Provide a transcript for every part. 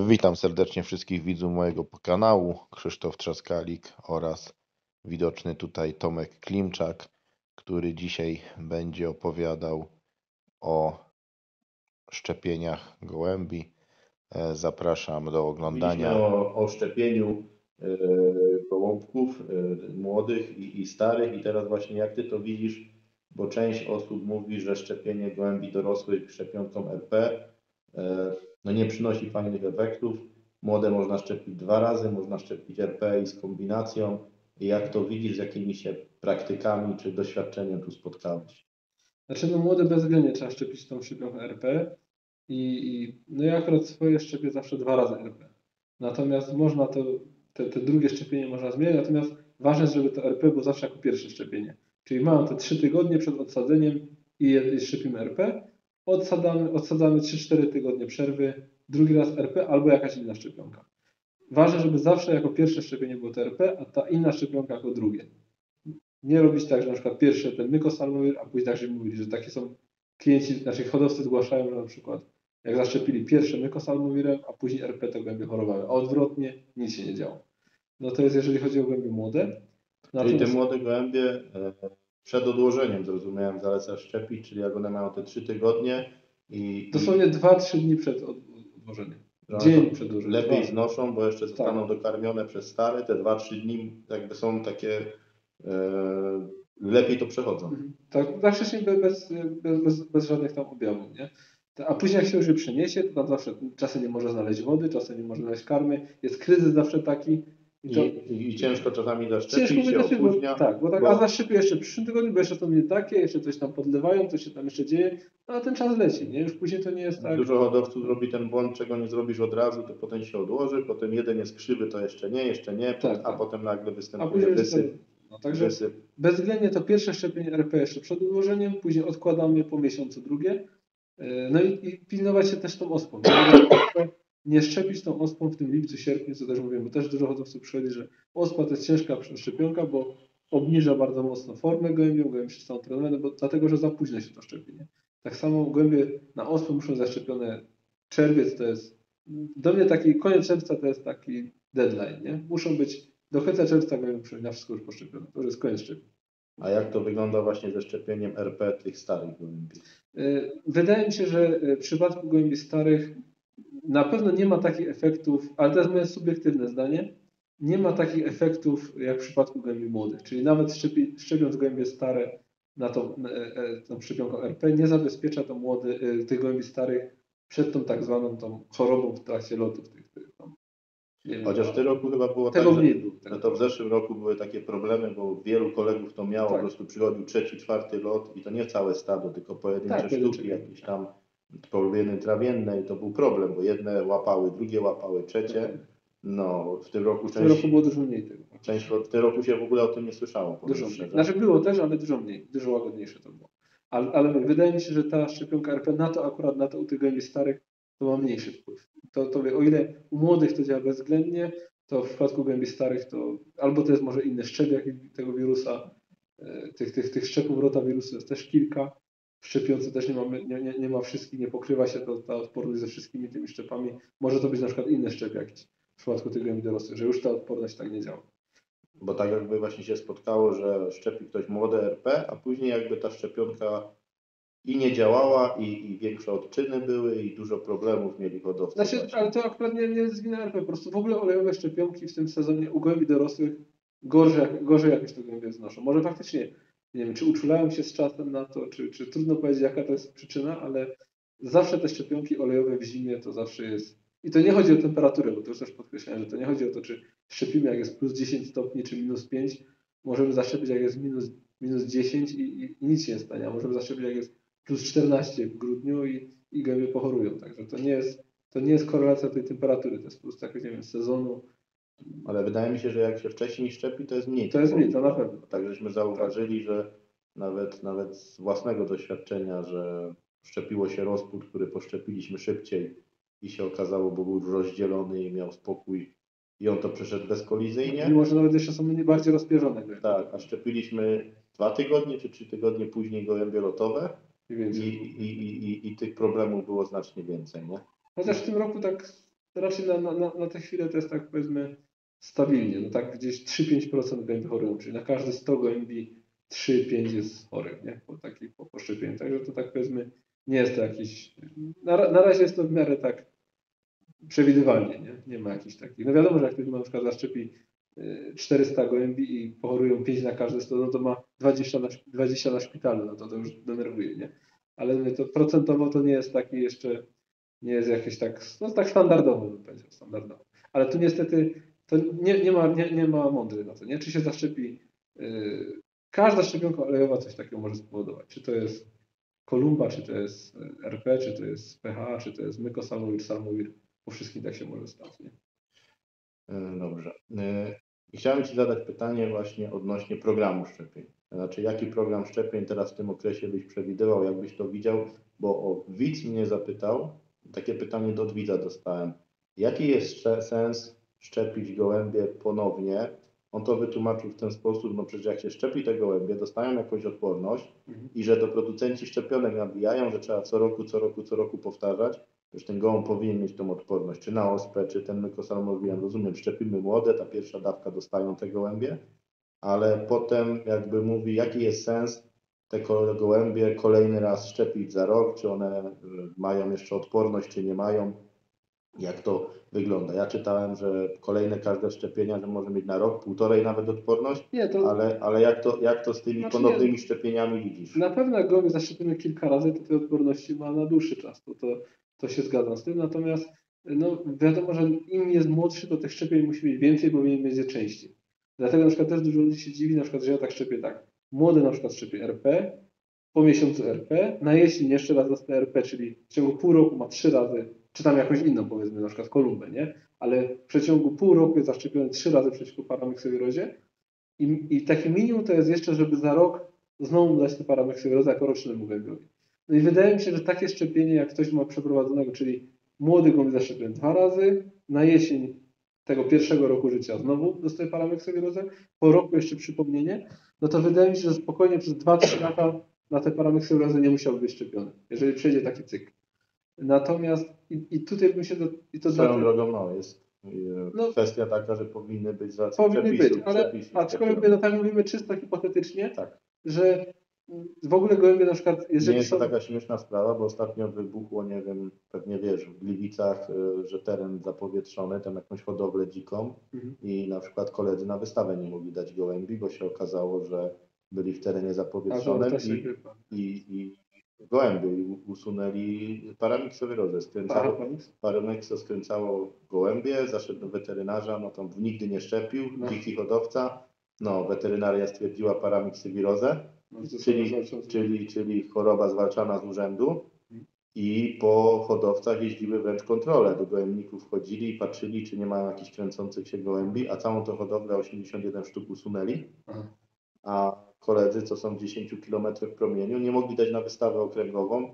Witam serdecznie wszystkich widzów mojego kanału. Krzysztof Trzaskalik oraz widoczny tutaj Tomek Klimczak, który dzisiaj będzie opowiadał o szczepieniach gołębi. Zapraszam do Mówiliśmy oglądania. o szczepieniu gołąbków młodych i starych i teraz właśnie jak Ty to widzisz, bo część osób mówi, że szczepienie gołębi dorosłych szczepionką RP no nie przynosi fajnych efektów. Młode można szczepić 2 razy, można szczepić RP i z kombinacją. I jak to widzisz, z jakimi się praktykami czy doświadczeniem tu spotkałeś? Znaczy, no młode bezwzględnie trzeba szczepić tą szczepionką RP no ja akurat swoje szczepię zawsze 2 razy RP. Natomiast można te drugie szczepienie można zmienić, natomiast ważne jest, żeby to RP było zawsze jako pierwsze szczepienie. Czyli mamy te 3 tygodnie przed odsadzeniem i szczepimy RP, odsadzamy 3-4 tygodnie przerwy, drugi raz RP albo jakaś inna szczepionka. Ważne, żeby zawsze jako pierwsze szczepienie było to RP, a ta inna szczepionka jako drugie. Nie robić tak, że na przykład pierwsze ten mykosalmowir, a później tak, że mówili, że takie są klienci, znaczy hodowcy zgłaszają, że na przykład jak zaszczepili pierwsze mykosalmowirem, a później RP, to gołębie chorowały, a odwrotnie nic się nie działo. No to jest jeżeli chodzi o gołębie młode. Czyli te młode gołębie przed odłożeniem, zrozumiałem, zaleca szczepić, czyli jak one mają te 3 tygodnie dosłownie 2-3 dni przed odłożeniem. że Dzień przed odłożeniem. lepiej znoszą, bo jeszcze zostaną dokarmione przez stare, te 2-3 dni jakby są takie, lepiej to przechodzą. Tak, praktycznie bez żadnych tam objawów, nie? A później jak się już przeniesie, to tam zawsze czasem nie może znaleźć wody, czasem nie może znaleźć karmy, jest kryzys zawsze taki. I ciężko czasami zaszczepić, ciężko się opóźnia. A zaszczepię jeszcze w przyszłym tygodniu, bo jeszcze to nie takie, jeszcze coś tam podlewają, coś się tam jeszcze dzieje, no a ten czas leci, nie? Już później to nie jest tak. Dużo hodowców robi ten błąd, czego nie zrobisz od razu, to potem się odłoży, potem jeden jest krzywy, to jeszcze nie, a potem nagle występuje wysyp. No, także bezwzględnie to pierwsze szczepienie RP jeszcze przed odłożeniem, później odkładamy po miesiącu drugie. No i pilnować się też tą ospą. Nie szczepić tą ospą w tym lipcu, sierpniu, co też mówię, bo też dużo hodowców przychodzi, że ospa to jest ciężka szczepionka, bo obniża bardzo mocno formę gołębią, gołębie się staną trenowane, bo dlatego, że za późno się to szczepienie. Tak samo gołębie na ospę muszą zaszczepione czerwiec, to jest do mnie taki koniec czerwca to jest taki deadline, nie? Muszą być do końca czerwca gołębie muszą być na wszystko już poszczepione. To już jest koniec szczepienia. A jak to wygląda właśnie ze szczepieniem RP tych starych gołębi? Wydaje mi się, że w przypadku gołębi starych na pewno nie ma takich efektów, ale to jest moje subiektywne zdanie, nie ma takich efektów jak w przypadku gołębi młodych. Czyli nawet szczepiąc gołębie stare na tą szczepionką RP nie zabezpiecza to tych gołębi starych przed tą tak zwaną tą chorobą w trakcie lotów. Chociaż w tym roku chyba było tak, że to w zeszłym roku były takie problemy, bo wielu kolegów to miało, po prostu przychodził 3-4 lot i to nie całe stado, tylko pojedyncze sztuki jakieś tam polubieny trawienne i to był problem, bo jedne łapały, drugie łapały, trzecie. No, w tym roku było dużo mniej tego. W tym roku się w ogóle o tym nie słyszało. Dużo mniej. Znaczy było też, ale dużo mniej, dużo łagodniejsze to było. Ale wydaje mi się, że ta szczepionka RP akurat na to u tych gołębi starych to ma mniejszy wpływ. O ile u młodych to działa bezwzględnie, to w przypadku gołębi starych to albo to jest może inny szczep tego wirusa, tych szczepów rotawirusu jest też kilka. W szczepionce też nie ma wszystkich, nie pokrywa się ta odporność ze wszystkimi tymi szczepami. Może to być na przykład inny szczep jakiś w przypadku tych gołębi dorosłych, że już ta odporność tak nie działa. Bo tak jakby właśnie się spotkało, że szczepi ktoś młode RP, a później jakby ta szczepionka i nie działała, i większe odczyny były, i dużo problemów mieli hodowcy. Znaczy, ale to akurat nie jest wina RP, po prostu w ogóle olejowe szczepionki w tym sezonie u gołębi dorosłych gorzej jakoś to gołębie znoszą. Może faktycznie, nie wiem, czy uczulają się z czasem na to, czy trudno powiedzieć, jaka to jest przyczyna, ale zawsze te szczepionki olejowe w zimie to zawsze jest. I to nie chodzi o temperaturę, bo to już też podkreślałem, że to nie chodzi o to, czy szczepimy jak jest plus 10 stopni, czy minus 5. Możemy zaszczepić jak jest minus 10 i nic się nie stanie, a możemy zaszczepić jak jest plus 14 w grudniu i gołębie pochorują. Także to nie jest korelacja tej temperatury, to jest po prostu jakoś, nie wiem, sezonu. Ale wydaje mi się, że jak się wcześniej szczepi, to jest mniej. To jest mniej, to na pewno. Tak żeśmy zauważyli, że nawet z własnego doświadczenia, że szczepiło się rozpód, który poszczepiliśmy szybciej i się okazało, bo był rozdzielony i miał spokój i on to przeszedł bezkolizyjnie. Mimo, że nawet jeszcze są bardziej rozpierzone. Tak, a szczepiliśmy 2 tygodnie czy 3 tygodnie później gołębie lotowe i tych problemów było znacznie więcej, nie? Chociaż w tym roku tak to raczej na tę chwilę to jest tak powiedzmy stabilnie, no tak gdzieś 3-5% gołębi chorują, czyli na każde 100 gołębi 3-5 jest chorych, nie? Po szczepieniu. Także to tak powiedzmy nie jest to jakiś, na razie jest to w miarę tak przewidywalnie, nie? Nie ma jakichś takich, no wiadomo, że jak ktoś na przykład zaszczepi 400 gołębi i pochorują 5 na każde 100, no to ma 20 na szpitalu, no to już denerwuje, nie? Ale mówię, to procentowo to nie jest taki jeszcze, nie jest jakieś tak, no tak standardowo bym powiedział, standardowo. Ale tu niestety to nie ma mądry na to, nie? Czy się zaszczepi, każda szczepionka olejowa coś takiego może spowodować. Czy to jest Kolumba, czy to jest RP, czy to jest PH, czy to jest mykosalmowir, salmowir, po wszystkim tak się może stać, nie? Dobrze. Chciałem Ci zadać pytanie właśnie odnośnie programu szczepień. Znaczy, jaki program szczepień teraz w tym okresie byś przewidywał, jakbyś to widział? Bo widz mnie zapytał, takie pytanie od widza dostałem. Jaki jest sens szczepić gołębie ponownie? On to wytłumaczył w ten sposób, no przecież jak się szczepi te gołębie, dostają jakąś odporność i że to producenci szczepionek nabijają, że trzeba co roku powtarzać. Już ten gołąb powinien mieć tą odporność, czy na ospę, czy ten mykosalmowir. Rozumiem, szczepimy młode, ta pierwsza dawka dostają te gołębie, ale potem jakby mówi, jaki jest sens te gołębie kolejny raz szczepić za rok, czy one mają jeszcze odporność, czy nie mają, jak to wygląda. Ja czytałem, że kolejne każde szczepienia, że może mieć na rok, półtorej nawet odporność, Nie, to ale jak to z tymi Znaczy ponownymi szczepieniami widzisz? na pewno jak gołąb jest zaszczepiony kilka razy, to tej odporności ma na dłuższy czas. To się zgadzam z tym. Natomiast no, wiadomo, że im jest młodszy, to tych szczepień musi mieć więcej, bo powinien mieć je częściej. Dlatego na przykład też dużo ludzi się dziwi, na przykład, że ja tak szczepię tak. Młody na przykład szczepię RP, po miesiącu RP, na jesień jeszcze raz dostaje RP, czyli w ciągu pół roku ma 3 razy, czy tam jakąś inną powiedzmy, na przykład Kolumbę, nie? Ale w przeciągu pół roku jest zaszczepiony 3 razy przeciwko paramyksowirozie i taki minimum to jest jeszcze, żeby za rok znowu dać te paramyksowirozy jako rocznemu gołębiowi. No i wydaje mi się, że takie szczepienie, jak ktoś ma przeprowadzonego, czyli młody gołąb szczepiony 2 razy, na jesień tego pierwszego roku życia znowu dostaje paramyksowirozę, po roku jeszcze przypomnienie, no to wydaje mi się, że spokojnie przez 2-3 lata na te paramyksowirozy nie musiałby być szczepiony, jeżeli przejdzie taki cykl. Natomiast i tutaj bym się Swoją drogą, no, jest No, kwestia taka, że powinny być z racji powinny być, ale przepisów aczkolwiek szczepionek. no tak mówimy czysto hipotetycznie, Tak. że w ogóle gołębie na przykład, Nie jeżeli jest to są... taka śmieszna sprawa, bo ostatnio wybuchło, nie wiem, pewnie wiesz, w Gliwicach, że teren zapowietrzony, tam jakąś hodowlę dziką i na przykład koledzy na wystawę nie mogli dać gołębi, bo się okazało, że byli w terenie zapowietrzonym i gołębie usunęli paramyksowirozę. Paramykso skręcało gołębie, zaszedł do weterynarza, no tam nigdy nie szczepił, dziki hodowca, no weterynaria stwierdziła paramyksowirozę, czyli choroba zwalczana z urzędu i po hodowcach jeździły wręcz kontrole. Do gołębników wchodzili i patrzyli, czy nie mają jakichś kręcących się gołębi, a całą tą hodowlę 81 sztuk usunęli, a koledzy, co są w 10 km promieniu, nie mogli dać na wystawę okręgową.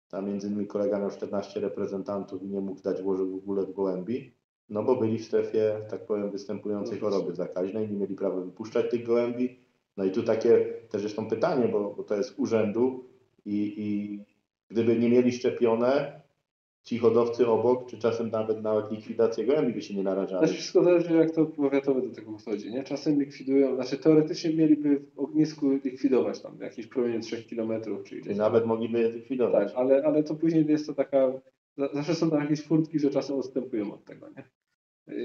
Tam między innymi kolega miał 14 reprezentantów i nie mógł dać w ogóle w gołębi, no bo byli w strefie, tak powiem, występującej choroby zakaźnej, nie mieli prawa wypuszczać tych gołębi. No i tu takie też jest to pytanie, bo to jest urzędu i gdyby nie mieli szczepione, ci hodowcy obok, czy czasem nawet likwidację gołębi by się nie narażali. Znaczy wszystko zależy, jak to powiatowe do tego podchodzi, nie? Czasem likwidują, znaczy teoretycznie mieliby w ognisku likwidować tam jakieś promienie 3 km, czyli nawet mogliby je likwidować. Tak, ale to później jest to taka, zawsze są tam jakieś furtki, że czasem odstępują od tego, nie?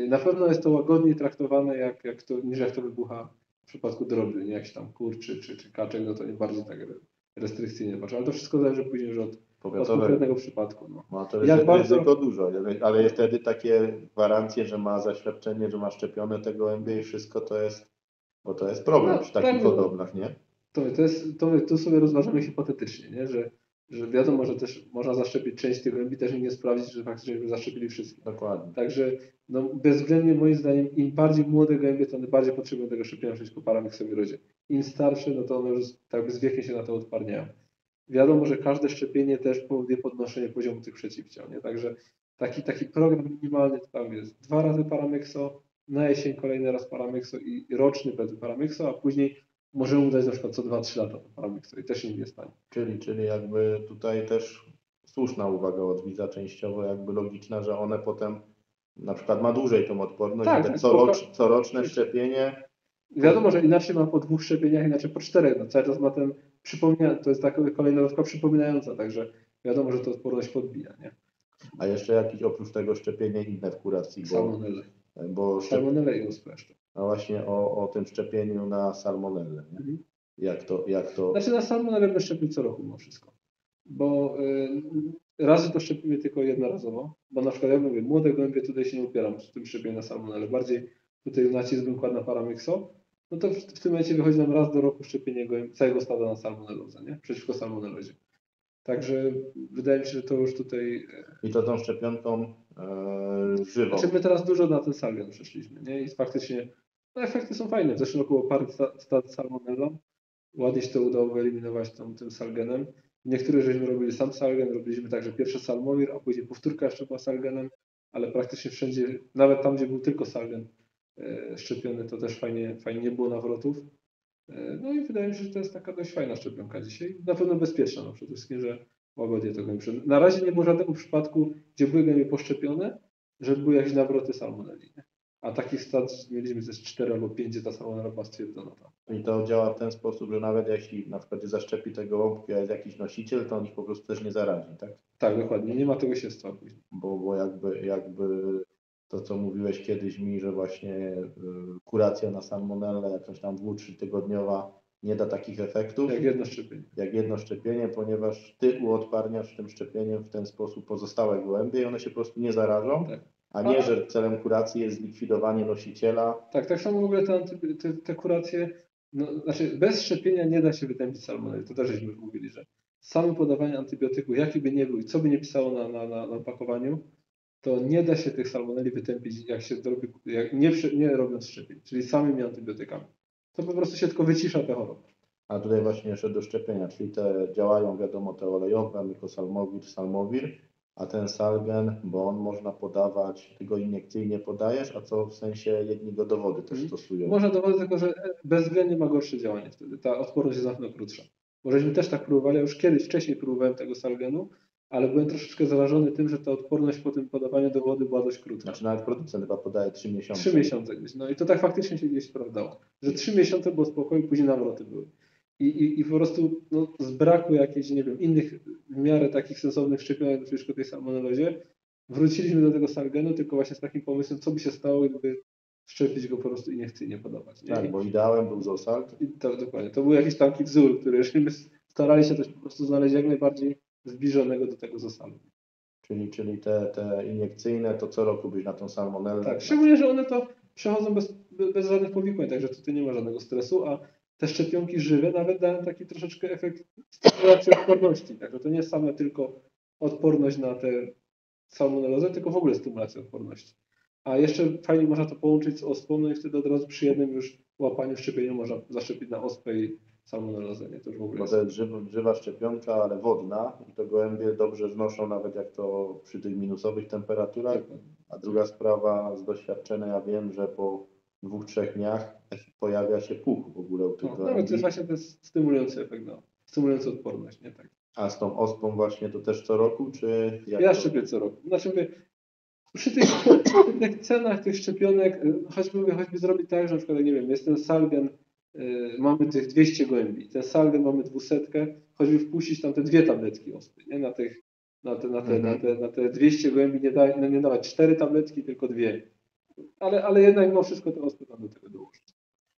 Na pewno jest to łagodniej traktowane, niż jak to wybucha w przypadku drobnych, nie? Jakiś tam kur czy kaczek, no to nie bardzo tak restrykcyjnie patrzą, ale to wszystko zależy później już od konkretnego przypadku. No to jest ryzyko dużo, ale jest wtedy takie gwarancje, że ma zaświadczenie, że ma szczepione te gołębie i wszystko to jest, bo to jest problem przy takich hodowlach, nie? To sobie rozważamy hipotetycznie, nie? Że wiadomo, że też można zaszczepić część tych gołębi, też nie sprawdzić, że faktycznie by zaszczepili wszystkie. Dokładnie. Także no, bezwzględnie moim zdaniem im bardziej młode gołębie, to one bardziej potrzebują tego szczepienia przeciwko paramyksowirozie. Im starsze, no to one już tak z wiekiem się na to odparniają. Wiadomo, że każde szczepienie też powoduje podnoszenie poziomu tych przeciwciał, nie? Także taki program minimalny to tam jest 2 razy paramykso, na jesień kolejny raz paramykso i roczny paramykso, a później możemy dać na przykład co 2-3 lata to paramykso i też się nie stanie. Czyli jakby tutaj też słuszna uwaga od widza częściowo, jakby logiczna, że one potem na przykład ma dłużej tą odporność, Tak, i te tak, coroczne szczepienie. Wiadomo, że inaczej ma po 2 szczepieniach, inaczej po 4. No, cały czas ma ten to jest taka kolejna dawka przypominająca, także wiadomo, że to odporność podbija, nie? A jeszcze jakieś oprócz tego szczepienie inne w kuracji, Salmonelle. bo Salmonelle i ospę jeszcze. no właśnie o tym szczepieniu na salmonellę, nie? Mhm. Jak to... Znaczy na salmonellę będę szczepił co roku mimo wszystko. Bo razy to szczepimy tylko jednorazowo, bo na przykład ja mówię, młode gołębie tutaj się nie upieram z tym szczepieniem na salmonellę. Bardziej tutaj nacisk bym kładł na paramyxo. No to w tym momencie wychodzi nam raz do roku szczepienie całego stada na salmonellozę, nie? Przeciwko salmonellozie. Także wydaje mi się, że to już tutaj... I to tą szczepionką żywą. Znaczy my teraz dużo na ten salgen przeszliśmy, nie? I faktycznie no efekty są fajne. W zeszłym roku było parę stad salmonellą. Ładnie się to udało wyeliminować tym salgenem. Niektóre żeśmy robili sam salgen, robiliśmy także pierwszy salmowir, a później powtórka jeszcze była salgenem, ale praktycznie wszędzie, nawet tam, gdzie był tylko salgen szczepiony, to też fajnie nie było nawrotów. No i wydaje mi się, że to jest taka dość fajna szczepionka dzisiaj. Na pewno bezpieczna, no przede wszystkim, że łagodnie to gołębie. Na razie nie było żadnego przypadku, gdzie były gołębie poszczepione, że były jakieś nawroty salmonelli. Nie? A takich stad mieliśmy ze 4 albo 5, gdzie ta salmonella była stwierdzona tam. I to działa w ten sposób, że nawet jeśli na przykład zaszczepi tego gołąbka jest jakiś nosiciel, to on ich po prostu też nie zarazi, tak? Tak, dokładnie. Nie ma tego siestwa później. Bo jakby to, co mówiłeś kiedyś mi, że właśnie kuracja na salmonellę jakaś tam 2-3 tygodniowa nie da takich efektów. Jak jedno szczepienie. Ponieważ ty uodparniasz tym szczepieniem w ten sposób pozostałe gołębie i one się po prostu nie zarażą. Tak. A nie, że celem kuracji jest zlikwidowanie nosiciela. Tak samo w ogóle te kuracje, no, znaczy bez szczepienia nie da się wytępić salmonelli. To też żeśmy mówili, że same podawanie antybiotyku, jaki by nie był i co by nie pisało na opakowaniu, to nie da się tych salmonelli wytępić, jak się robi, nie robiąc szczepień, czyli samymi antybiotykami. To po prostu się tylko wycisza te choroby. A tutaj właśnie jeszcze do szczepienia, czyli te działają, wiadomo, te olejowe, mykosalmowir, salmowir, a ten salgen, bo on można podawać, ty go iniekcyjnie podajesz, a co w sensie jedni go do wody też stosują. Można do wody, tylko że bezwzględnie ma gorsze działanie wtedy. Ta odporność jest znacznie krótsza. Bo żeśmy też tak próbowali, ja już kiedyś wcześniej próbowałem tego salgenu, ale byłem troszeczkę zarażony tym, że ta odporność po tym podawaniu do wody była dość krótka. Znaczy nawet producent chyba podaje 3 miesiące. 3 miesiące gdzieś. No i to tak faktycznie się gdzieś sprawdzało. Że 3 miesiące było spokoju, później nawroty były. I po prostu no, z braku jakichś, nie wiem, innych w miarę takich sensownych szczepionek przeciwko tej salmonellozie wróciliśmy do tego salgenu, tylko właśnie z takim pomysłem, co by się stało, gdyby szczepić go po prostu iniekcyjnie podawać. Nie? Tak, bo ideałem był Zosalt. Dokładnie. To był jakiś taki wzór, który jeżeli my starali się też po prostu znaleźć jak najbardziej zbliżonego do tego Zosalu. Czyli te iniekcyjne, to co roku byś na tą salmonellę. Tak, szczególnie, że one to przechodzą bez żadnych powikłań, także tutaj nie ma żadnego stresu, a te szczepionki żywe nawet dają taki troszeczkę efekt stymulacji odporności. Także to nie jest same tylko odporność na tę salmonellozę, tylko w ogóle stymulacja odporności. A jeszcze fajnie można to połączyć z ospą, no i wtedy od razu przy jednym już łapaniu szczepienia można zaszczepić na ospę i salmonellozę. Nie? To już w ogóle bo to jest żywa szczepionka, ale wodna i to gołębie dobrze znoszą, nawet jak to przy tych minusowych temperaturach. Tak. A druga sprawa, z doświadczenia ja wiem, że po 2-3 dniach pojawia się puch w ogóle u tych No, gołębi. nawet to jest właśnie ten stymulujący efekt, stymulujący odporność. Nie? Tak. A z tą ospą właśnie to też co roku, czy jak Ja to? szczepię co roku. Znaczy mówię, przy tych cenach tych szczepionek, choćby zrobić tak, że na przykład, nie wiem, jest ten salgen, mamy tych 200 gołębi, ten salgen mamy 200, choćby wpuścić tam te 2 tabletki ospy, nie? Na te 200 gołębi nie dawać 4 tabletki, tylko 2. Ale jednak mimo wszystko te ospy tam do tego dołożyć.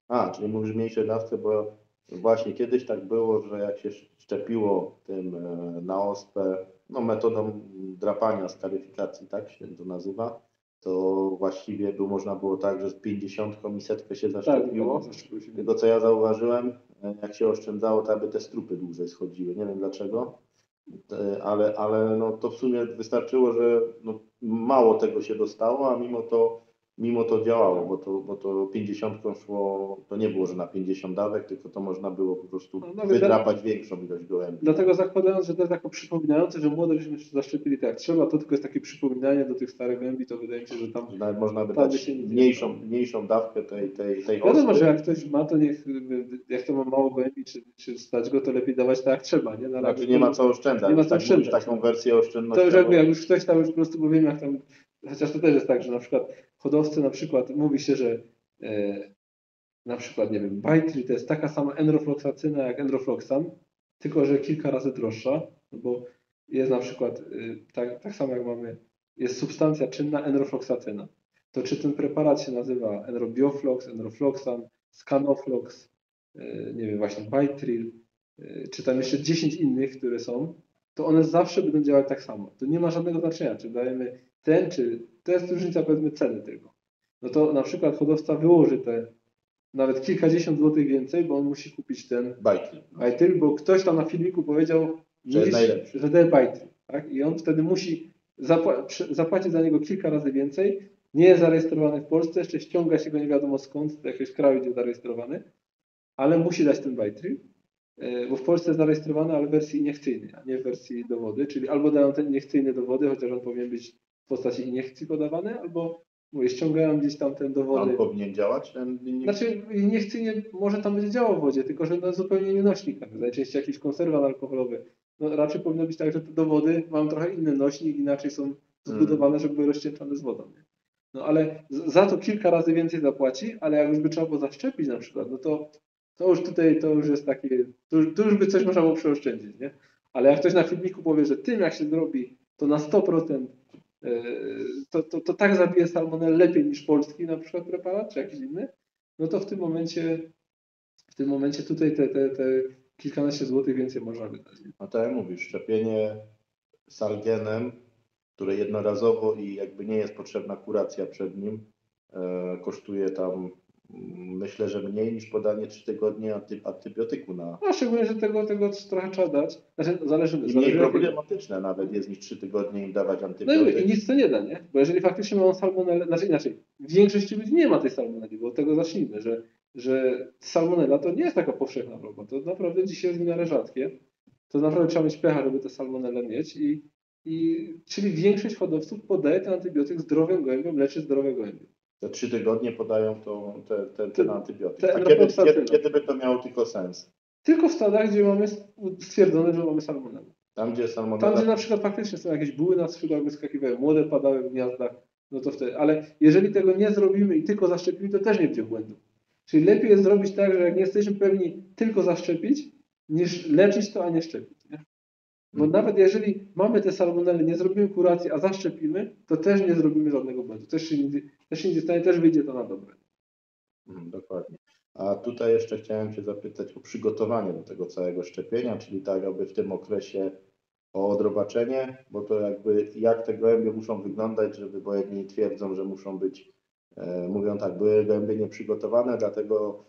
A, czyli mówisz mniejsze dawce, bo właśnie kiedyś tak było, że jak się szczepiło tym na ospę, no metodą drapania z karyfikacji, tak się to nazywa, to właściwie można było tak, że z 50 i 100 się zaszczepiło. Tak, Tylko co ja zauważyłem, jak się oszczędzało, to aby te strupy dłużej schodziły. Nie wiem dlaczego, ale no, to w sumie wystarczyło, że no, mało tego się dostało, a mimo to działało, bo to 50 szło, to nie było, że na 50 dawek, tylko to można było po prostu wydrapać większą ilość gołębi. Dlatego zakładając, że to jest jako przypominające, że młode żeśmy się zaszczepili tak jak trzeba, to tylko jest takie przypominanie do tych starych gołębi, to wydaje mi się, że tam... Że nawet można by dać mniejszą dawkę tej Wiadomo, ospy. że jak ktoś ma, to jak to ma mało gołębi, czy stać go, to lepiej dawać tak jak trzeba, nie? Znaczy nie ma co oszczędzać. Nie ma co oszczędzać. Taką wersję oszczędnościową. To już jak już ktoś tam już po prostu powiem, jak tam chociaż to też jest tak, że na przykład hodowcy na przykład mówi się, że na przykład, nie wiem, Baitril to jest taka sama enrofloxacyna jak enrofloxan, tylko że kilka razy droższa, no bo jest na przykład, tak samo jak mamy, jest substancja czynna enrofloxacyna. To czy ten preparat się nazywa enrobioflox, enrofloxan, scanoflox, nie wiem, właśnie Baitril, czy tam jeszcze 10 innych, które są, to one zawsze będą działać tak samo. To nie ma żadnego znaczenia, czy dajemy ten, czy to jest różnica powiedzmy ceny tego. No to na przykład hodowca wyłoży te nawet kilkadziesiąt złotych więcej, bo on musi kupić ten Baitril, bo ktoś tam na filmiku powiedział, Że jest najlepszy. że to jest Baitril, tak? I on wtedy musi zapłacić za niego kilka razy więcej, nie jest zarejestrowany w Polsce, jeszcze ściąga się go nie wiadomo skąd, do jakiegoś kraju, gdzie jest zarejestrowany, ale musi dać ten Baitril, bo w Polsce jest zarejestrowany, ale w wersji iniekcyjnej, a nie w wersji dowody, czyli albo dają te iniekcyjne dowody, chociaż on powinien być w postaci iniekcji podawany, albo ściągają gdzieś tam ten dowody. On powinien działać? Znaczy iniekcyjnie może tam będzie działał w wodzie, tylko że no zupełnie inny nośnik, najczęściej jakiś konserwant alkoholowy. No raczej powinno być tak, że te dowody mają trochę inny nośnik, inaczej są zbudowane, żeby były rozcieńczone z wodą. Nie? No ale za to kilka razy więcej zapłaci, ale jak już by trzeba było zaszczepić na przykład, no to już tutaj to już jest takie, to już by coś można było przeoszczędzić, nie? Ale jak ktoś na filmiku powie, że tym jak się zrobi, to na 100% to tak zabije salmonellę lepiej niż polski na przykład preparat, czy jakiś inny, no to w tym momencie tutaj te kilkanaście złotych więcej można wydać. A tak jak mówisz, szczepienie salgenem, które jednorazowo i jakby nie jest potrzebna kuracja przed nim, kosztuje tam myślę, że mniej niż podanie 3 tygodnie antybiotyku na... No szczególnie, że tego trochę trzeba dać. Znaczy, zależy mniej problematyczne nawet jest niż 3 tygodnie im dawać No antybiotyk. i nic to nie da, nie? Bo jeżeli faktycznie mamy salmonellę, znaczy inaczej, większość ludzi nie ma tej salmonelli, bo od tego zacznijmy, że salmonella to nie jest taka powszechna choroba. To naprawdę dzisiaj jest w miarę rzadkie. To naprawdę trzeba mieć pecha, żeby tę salmonellę mieć czyli większość hodowców podaje ten antybiotyk zdrowym gołębiom, leczy zdrowe gołębie. Te 3 tygodnie podają ten antybiotyk. A kiedy by to miało tylko sens? Tylko w stadach, gdzie mamy stwierdzone, że mamy salmonellę. Tam, gdzie na przykład faktycznie są jakieś buły na skrzydłach wyskakiwają, młode padały w gniazdach, no to wtedy. Ale jeżeli tego nie zrobimy i tylko zaszczepimy, to też nie będzie błędu. Czyli lepiej jest zrobić tak, że jak nie jesteśmy pewni, tylko zaszczepić, niż leczyć to, a nie szczepić. Nie? Bo nawet jeżeli mamy te salmonelle, nie zrobimy kuracji, a zaszczepimy, to też nie zrobimy żadnego błędu. Też się nie stanie, też wyjdzie to na dobre. Dokładnie. A tutaj jeszcze chciałem Cię zapytać o przygotowanie do tego całego szczepienia, czyli tak, aby w tym okresie o odrobaczenie, bo to jakby jak te gołębie muszą wyglądać, bo jedni twierdzą, że muszą być, mówią tak, były gołębie nieprzygotowane, dlatego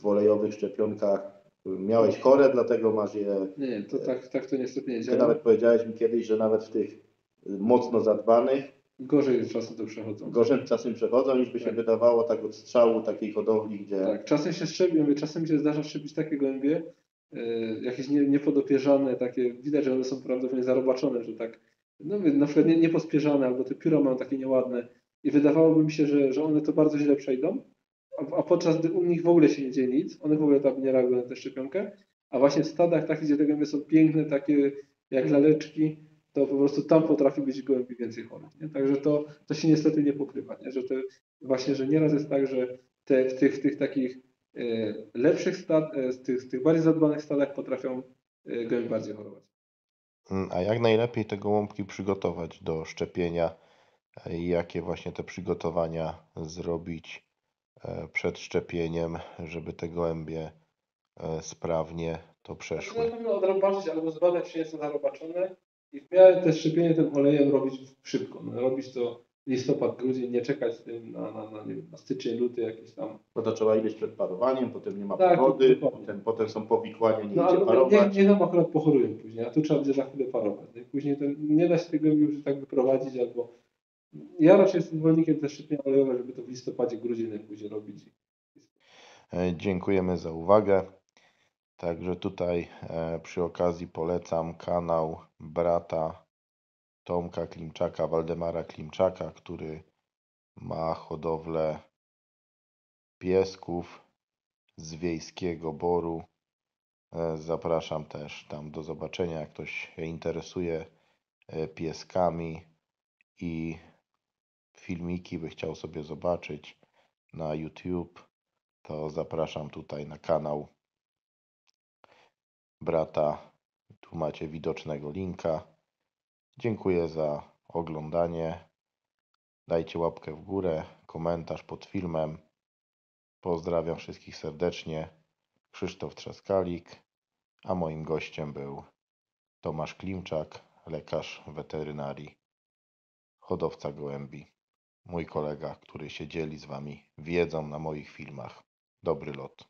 w olejowych szczepionkach miałeś chore, dlatego masz je... Nie, to tak to niestety nie Ty działa. nawet powiedziałeś mi kiedyś, że nawet w tych mocno zadbanych gorzej czasem to przechodzą. Gorzej czasem przechodzą, niż by się wydawało tak od strzału takiej hodowli, gdzie... Tak, czasem się szczepią, czasem się zdarza szczepić takie gołębie, jakieś niepodopierzane, takie, widać, że one są prawdopodobnie zarobaczone, że tak, no na przykład niepospierzane, albo te pióra mają takie nieładne i wydawałoby mi się, że one to bardzo źle przejdą, a podczas gdy u nich w ogóle się nie dzieje nic, one w ogóle tam nie reagują na tę szczepionkę, a właśnie w stadach takich, gdzie te gołębie są piękne, takie jak laleczki, to po prostu tam potrafi być gołębi więcej chorych. Nie? Także to się niestety nie pokrywa. Nie? Że nieraz jest tak, że w tych takich lepszych w tych bardziej zadbanych stadach potrafią gołębie bardziej chorować. A jak najlepiej te gołąbki przygotować do szczepienia? Jakie właśnie te przygotowania zrobić przed szczepieniem, żeby te gołębie sprawnie to przeszły? Na pewno odrobaczyć albo zbadać, czy jest to zarobaczone i w miarę te szczepienie tym olejem robić szybko. No, robić to listopad, grudzień, nie czekać z tym na styczeń, luty jakieś tam. Bo to trzeba iść przed parowaniem, potem nie ma pogody, potem są powikłania, nie idzie parować. Nie nam akurat pochorują później, a tu trzeba będzie za chwilę parować. Później nie da się tego już tak wyprowadzić, albo ja raczej jestem zwolennikiem też szczepienia olejowego, żeby to w listopadzie, grudzień później robić. Dziękujemy za uwagę. Także tutaj przy okazji polecam kanał brata Tomka Klimczaka, Waldemara Klimczaka, który ma hodowlę piesków z Wiejskiego Boru. Zapraszam też tam do zobaczenia, jak ktoś się interesuje pieskami i filmiki by chciał sobie zobaczyć na YouTube, to zapraszam tutaj na kanał brata. Tu macie widocznego linka. Dziękuję za oglądanie. Dajcie łapkę w górę, komentarz pod filmem. Pozdrawiam wszystkich serdecznie. Krzysztof Trzaskalik, a moim gościem był Tomasz Klimczak, lekarz weterynarii, hodowca gołębi. Mój kolega, który się dzieli z Wami wiedzą na moich filmach. Dobry lot.